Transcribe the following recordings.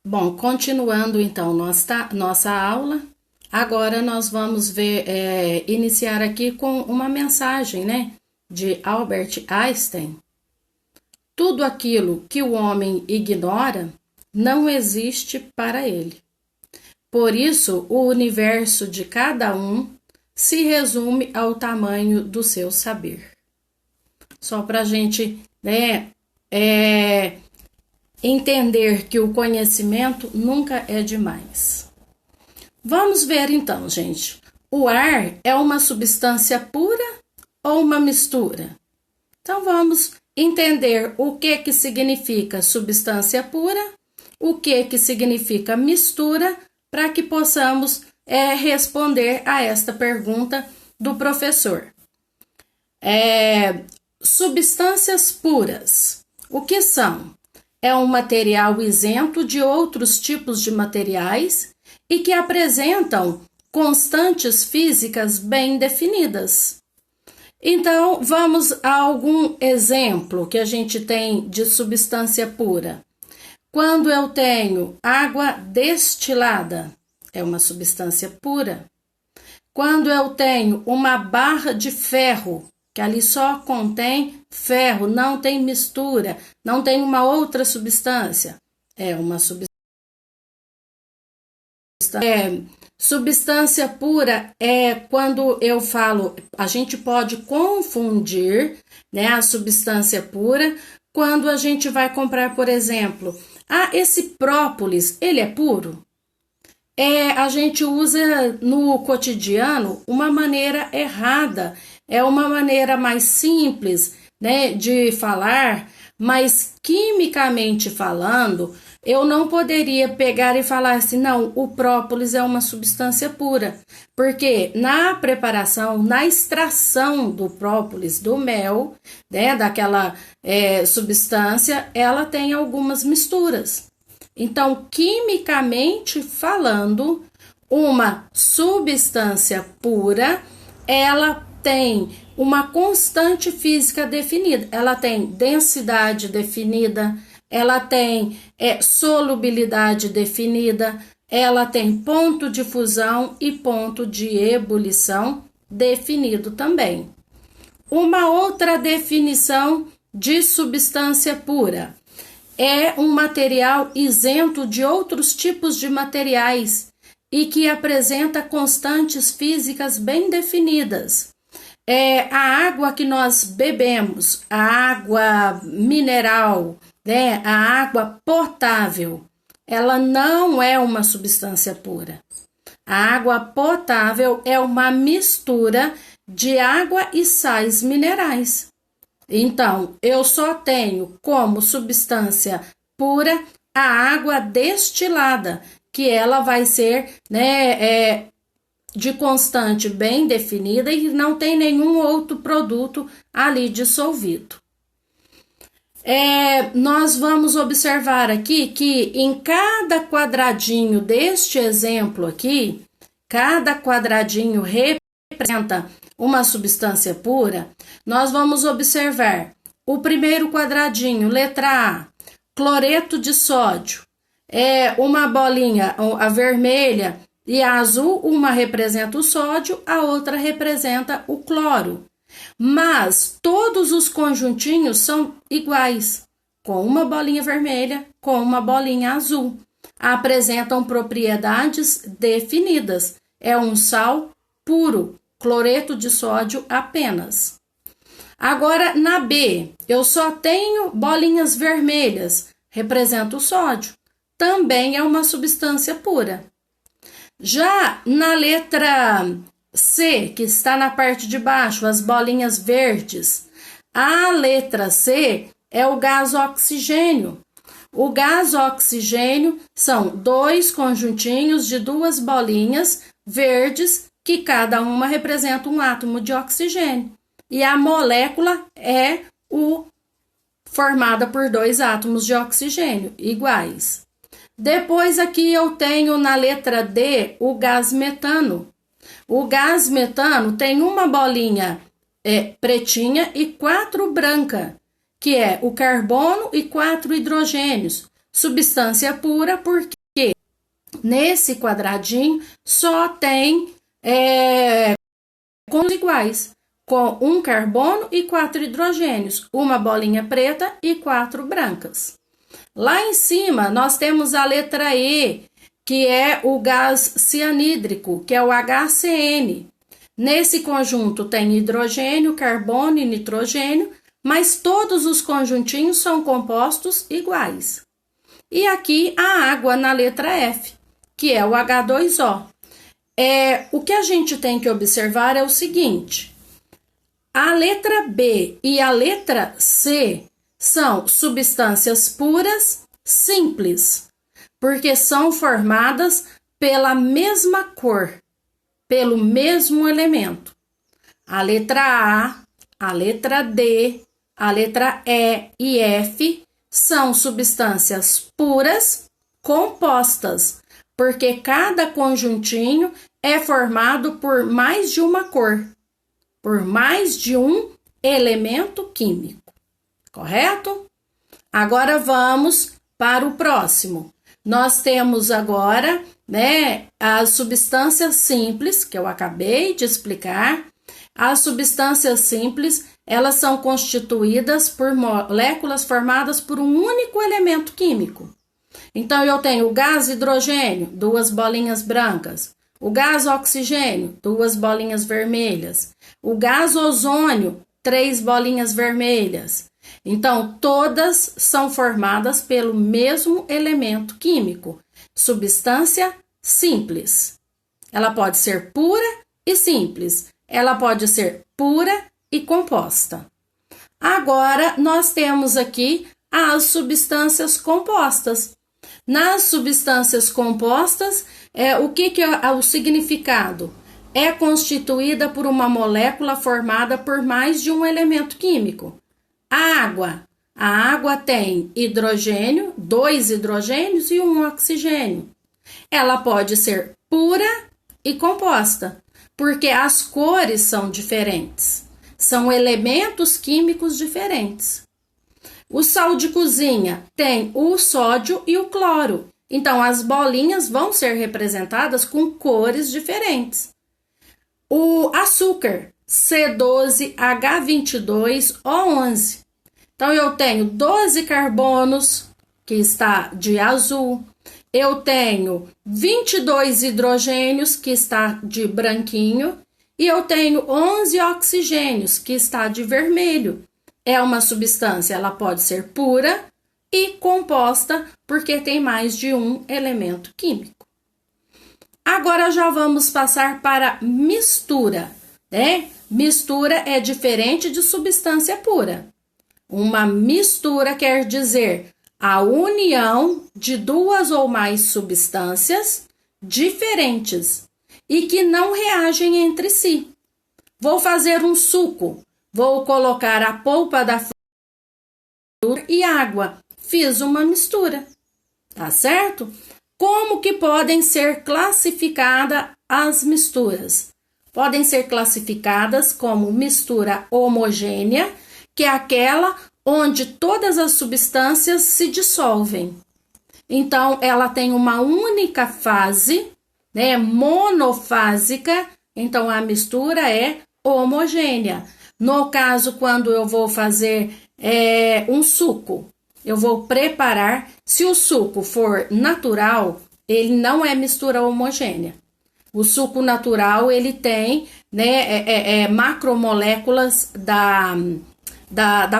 Bom, continuando então nossa aula, agora nós vamos iniciar aqui com uma mensagem, né, de Albert Einstein. Tudo aquilo que o homem ignora não existe para ele. Por isso, o universo de cada um se resume ao tamanho do seu saber. Só para a gente, né, entender que o conhecimento nunca é demais. Vamos ver então, gente. O ar é uma substância pura ou uma mistura? Então vamos entender o que significa substância pura, o que significa mistura, para que possamos responder a esta pergunta do professor. Substâncias puras. O que são? É um material isento de outros tipos de materiais e que apresentam constantes físicas bem definidas. Então, vamos a algum exemplo que a gente tem de substância pura. Quando eu tenho água destilada, é uma substância pura. Quando eu tenho uma barra de ferro, que ali só contém ferro, não tem mistura, não tem uma outra substância, é uma substância. Substância pura é quando eu falo, a gente pode confundir, né, a substância pura quando a gente vai comprar, por exemplo, esse própolis, ele é puro? A gente usa no cotidiano uma maneira errada, é uma maneira mais simples, né, de falar, mas quimicamente falando, eu não poderia pegar e falar assim, não, o própolis é uma substância pura, porque na preparação, na extração do própolis, do mel, né, daquela substância, ela tem algumas misturas. Então, quimicamente falando, uma substância pura, ela tem uma constante física definida, ela tem densidade definida, ela tem solubilidade definida, ela tem ponto de fusão e ponto de ebulição definido também. Uma outra definição de substância pura é um material isento de outros tipos de materiais e que apresenta constantes físicas bem definidas. A água que nós bebemos, a água mineral, né, a água potável, ela não é uma substância pura. A água potável é uma mistura de água e sais minerais. Então, eu só tenho como substância pura a água destilada, que ela vai ser, né, de constante bem definida e não tem nenhum outro produto ali dissolvido. Nós vamos observar aqui que em cada quadradinho deste exemplo aqui, cada quadradinho representa uma substância pura, nós vamos observar o primeiro quadradinho, letra A, cloreto de sódio, uma bolinha, a vermelha e a azul, uma representa o sódio, a outra representa o cloro. Mas todos os conjuntinhos são iguais, com uma bolinha vermelha, com uma bolinha azul. Apresentam propriedades definidas. É um sal puro, cloreto de sódio apenas. Agora, na B, eu só tenho bolinhas vermelhas, representa o sódio. Também é uma substância pura. Já na letra C, que está na parte de baixo, as bolinhas verdes, a letra C é o gás oxigênio. O gás oxigênio são dois conjuntinhos de duas bolinhas verdes que cada uma representa um átomo de oxigênio. E a molécula é formada por dois átomos de oxigênio iguais. Depois aqui eu tenho na letra D o gás metano. O gás metano tem uma bolinha pretinha e 4 branca, que é o carbono e 4 hidrogênios. substância pura, porque nesse quadradinho só tem com iguais, com um carbono e 4 hidrogênios, uma bolinha preta e 4 brancas. Lá em cima nós temos a letra E, que é o gás cianídrico, que é o HCN. Nesse conjunto tem hidrogênio, carbono e nitrogênio, mas todos os conjuntinhos são compostos iguais. E aqui a água na letra F, que é o H2O. O que a gente tem que observar é o seguinte: a letra B e a letra C são substâncias puras simples, porque são formadas pela mesma cor, pelo mesmo elemento. A letra a letra D, a letra E e F são substâncias puras compostas, porque cada conjuntinho é formado por mais de uma cor, por mais de um elemento químico, correto? Agora vamos para o próximo. Nós temos agora, as substâncias simples, que eu acabei de explicar. As substâncias simples, elas são constituídas por moléculas formadas por um único elemento químico. Então, eu tenho o gás hidrogênio, 2 bolinhas brancas. O gás oxigênio, 2 bolinhas vermelhas. O gás ozônio, 3 bolinhas vermelhas. Então, todas são formadas pelo mesmo elemento químico, substância simples. Ela pode ser pura e simples. Ela pode ser pura e composta. Agora, nós temos aqui as substâncias compostas. Nas substâncias compostas, o que é o significado? É constituída por uma molécula formada por mais de um elemento químico. A água tem hidrogênio, 2 hidrogênios e 1 oxigênio. Ela pode ser pura e composta, porque as cores são diferentes. São elementos químicos diferentes. O sal de cozinha tem o sódio e o cloro. Então, as bolinhas vão ser representadas com cores diferentes. O açúcar, C12H22O11. Então, eu tenho 12 carbonos, que está de azul. Eu tenho 22 hidrogênios, que está de branquinho. E eu tenho 11 oxigênios, que está de vermelho. É uma substância, ela pode ser pura e composta, porque tem mais de um elemento químico. Agora já vamos passar para mistura, Mistura é diferente de substância pura. Uma mistura quer dizer a união de 2 ou mais substâncias diferentes e que não reagem entre si. Vou fazer um suco. Vou colocar a polpa da fruta e água. Fiz uma mistura, tá certo? Como que podem ser classificadas as misturas? Podem ser classificadas como mistura homogênea, que é aquela onde todas as substâncias se dissolvem. Então, ela tem uma única fase, monofásica, então a mistura é homogênea. No caso, quando eu vou fazer um suco, eu vou preparar. Se o suco for natural, ele não é mistura homogênea. O suco natural, ele tem macromoléculas da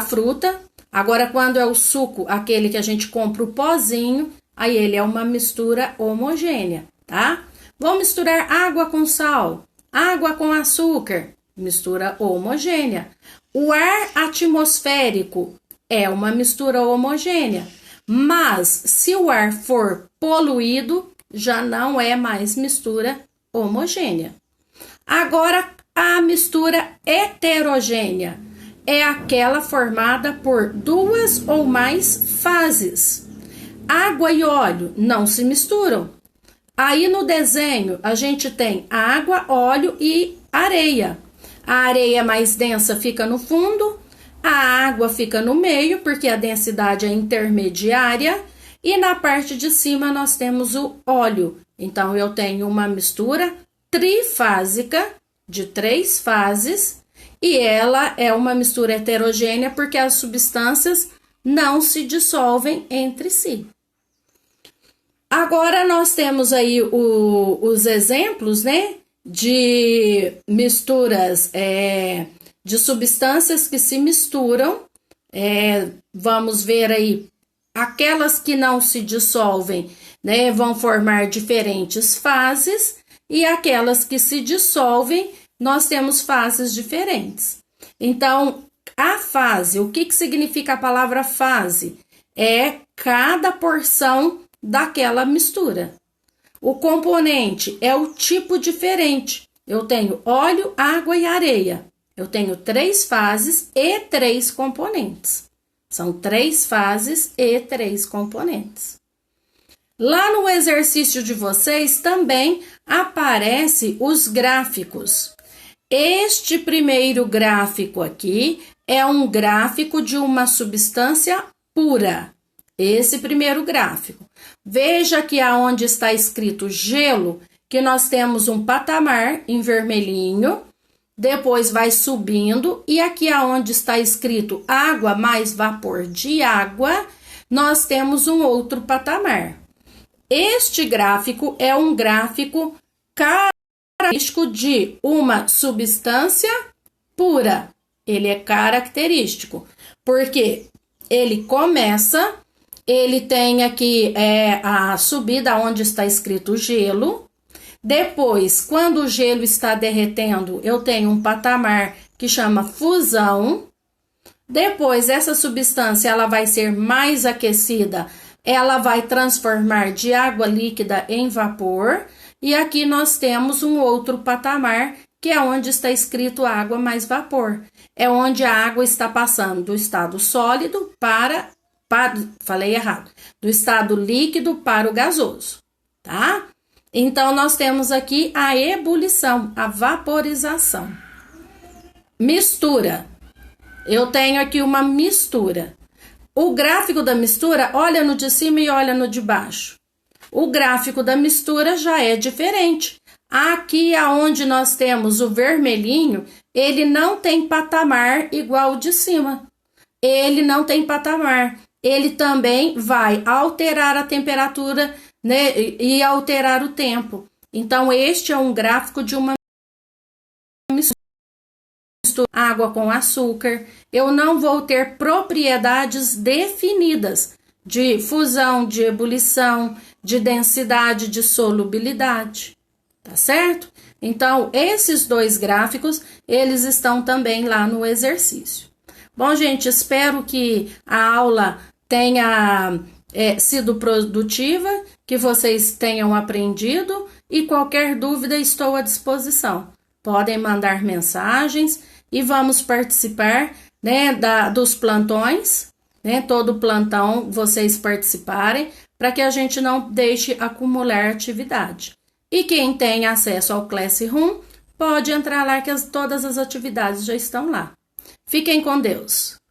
fruta. Agora, quando é o suco, aquele que a gente compra o pozinho, aí ele é uma mistura homogênea, tá? Vou misturar água com sal, água com açúcar. Mistura homogênea. O ar atmosférico é uma mistura homogênea, mas se o ar for poluído, já não é mais mistura homogênea. Agora, a mistura heterogênea é aquela formada por 2 ou mais fases. Água e óleo não se misturam. Aí no desenho a gente tem água, óleo e areia. A areia mais densa fica no fundo, a água fica no meio, porque a densidade é intermediária, E na parte de cima nós temos o óleo. Então, eu tenho uma mistura trifásica de 3 fases e ela é uma mistura heterogênea porque as substâncias não se dissolvem entre si. Agora, nós temos aí os exemplos, né, de misturas, de substâncias que se misturam. Vamos ver aí, aquelas que não se dissolvem, né, vão formar diferentes fases, e aquelas que se dissolvem, nós temos fases diferentes. Então, a fase, o que significa a palavra fase? É cada porção daquela mistura. O componente é o tipo diferente. Eu tenho óleo, água e areia. Eu tenho 3 fases e 3 componentes. São 3 fases e 3 componentes. Lá no exercício de vocês também aparece os gráficos. Este primeiro gráfico aqui é um gráfico de uma substância pura. Esse primeiro gráfico. Veja que aonde está escrito gelo, que nós temos um patamar em vermelhinho, depois vai subindo, e aqui aonde está escrito água mais vapor de água, nós temos um outro patamar. Este gráfico é um gráfico característico de uma substância pura. Ele é característico, porque ele começa, ele tem aqui a subida onde está escrito gelo. Depois, quando o gelo está derretendo, eu tenho um patamar que chama fusão. Depois, essa substância ela vai ser mais aquecida, ela vai transformar de água líquida em vapor. E aqui nós temos um outro patamar, que é onde está escrito água mais vapor. É onde a água está passando do estado sólido falei errado, do estado líquido para o gasoso, tá? Então, nós temos aqui a ebulição, a vaporização. Mistura. Eu tenho aqui uma mistura. O gráfico da mistura, olha no de cima e olha no de baixo. O gráfico da mistura já é diferente. Aqui aonde nós temos o vermelhinho, ele não tem patamar igual o de cima. Ele não tem patamar. Ele também vai alterar a temperatura, né, e alterar o tempo. Então, este é um gráfico de uma mistura água com açúcar. Eu não vou ter propriedades definidas de fusão, de ebulição, de densidade, de solubilidade, tá certo? Então, esses 2 gráficos, eles estão também lá no exercício. Bom, gente, espero que a aula tenha sido produtiva, que vocês tenham aprendido, e qualquer dúvida estou à disposição. Podem mandar mensagens e vamos participar, né, dos plantões, né, todo plantão vocês participarem, para que a gente não deixe acumular atividade. E quem tem acesso ao Classroom, pode entrar lá que todas as atividades já estão lá. Fiquem com Deus!